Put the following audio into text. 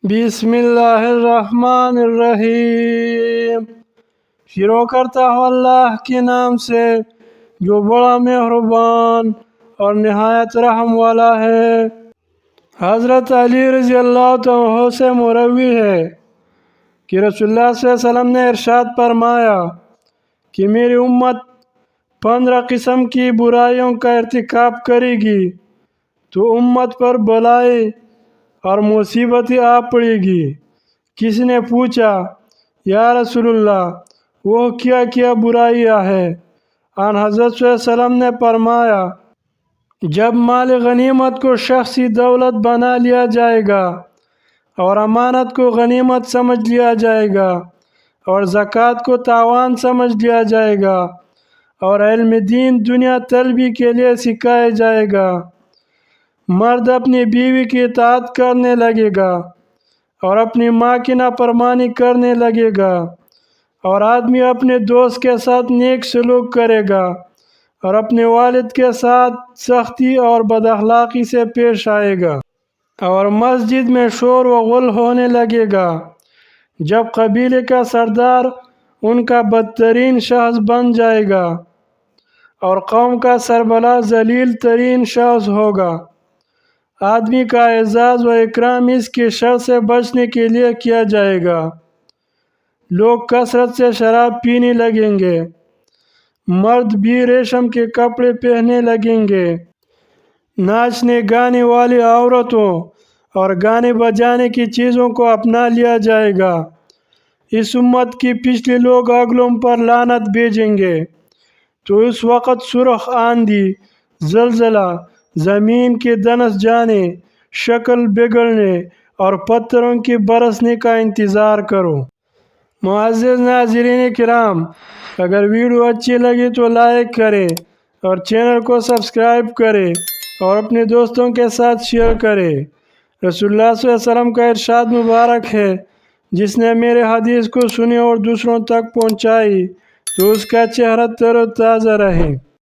بسم اللہ الرحمن الرحیم۔ شروع کرتا ہوں اللہ کے نام سے جو بڑا مہربان اور نہایت رحم والا ہے۔ حضرت علی رضی اللہ عنہ سے مروی ہے کہ رسول اللہ صلی اللہ علیہ وسلم نے ارشاد فرمایا کہ میری امت 15 قسم کی برائیوں کا ارتکاب کرے گی تو امت پر بلائی اور مصیبتیں آ پڑے گی۔ کسی نے پوچھا یا رسول اللہ وہ کیا برائیاں ہیں؟ آن حضرت صلی اللہ علیہ وسلم نے فرمایا جب مال غنیمت کو شخصی دولت بنا لیا جائے گا اور امانت کو غنیمت سمجھ لیا جائے گا اور زکوٰۃ کو تاوان سمجھ لیا جائے گا اور علم دین دنیا طلبی کے لیے سکھایا جائے گا، مرد اپنی بیوی کی اطاعت کرنے لگے گا اور اپنی ماں کی نافرمانی کرنے لگے گا اور آدمی اپنے دوست کے ساتھ نیک سلوک کرے گا اور اپنے والد کے ساتھ سختی اور بد اخلاقی سے پیش آئے گا اور مسجد میں شور و غل ہونے لگے گا، جب قبیلے کا سردار ان کا بدترین شخص بن جائے گا اور قوم کا سربراہ ذلیل ترین شخص ہوگا۔ آدمی کا اعزاز و اکرام اس کی شر سے بچنے کے لیے کیا جائے گا۔ لوگ کثرت سے شراب پینے لگیں گے، مرد بھی ریشم کے کپڑے پہننے لگیں گے، ناچنے گانے والی عورتوں اور گانے بجانے کی چیزوں کو اپنا لیا جائے گا۔ اس امت کی پچھلے لوگ اگلوں پر لعنت بھیجیں گے تو اس وقت سرخ آندھی، زلزلہ، زمین کے دنس جانے، شکل بگڑنے اور پتھروں کے برسنے کا انتظار کرو۔ معزز ناظرین کرام، اگر ویڈیو اچھی لگی تو لائک کریں اور چینل کو سبسکرائب کریں اور اپنے دوستوں کے ساتھ شیئر کریں۔ رسول اللہ صلی اللہ علیہ وسلم کا ارشاد مبارک ہے جس نے میرے حدیث کو سنی اور دوسروں تک پہنچائی تو اس کا چہرہ تر و تازہ رہے۔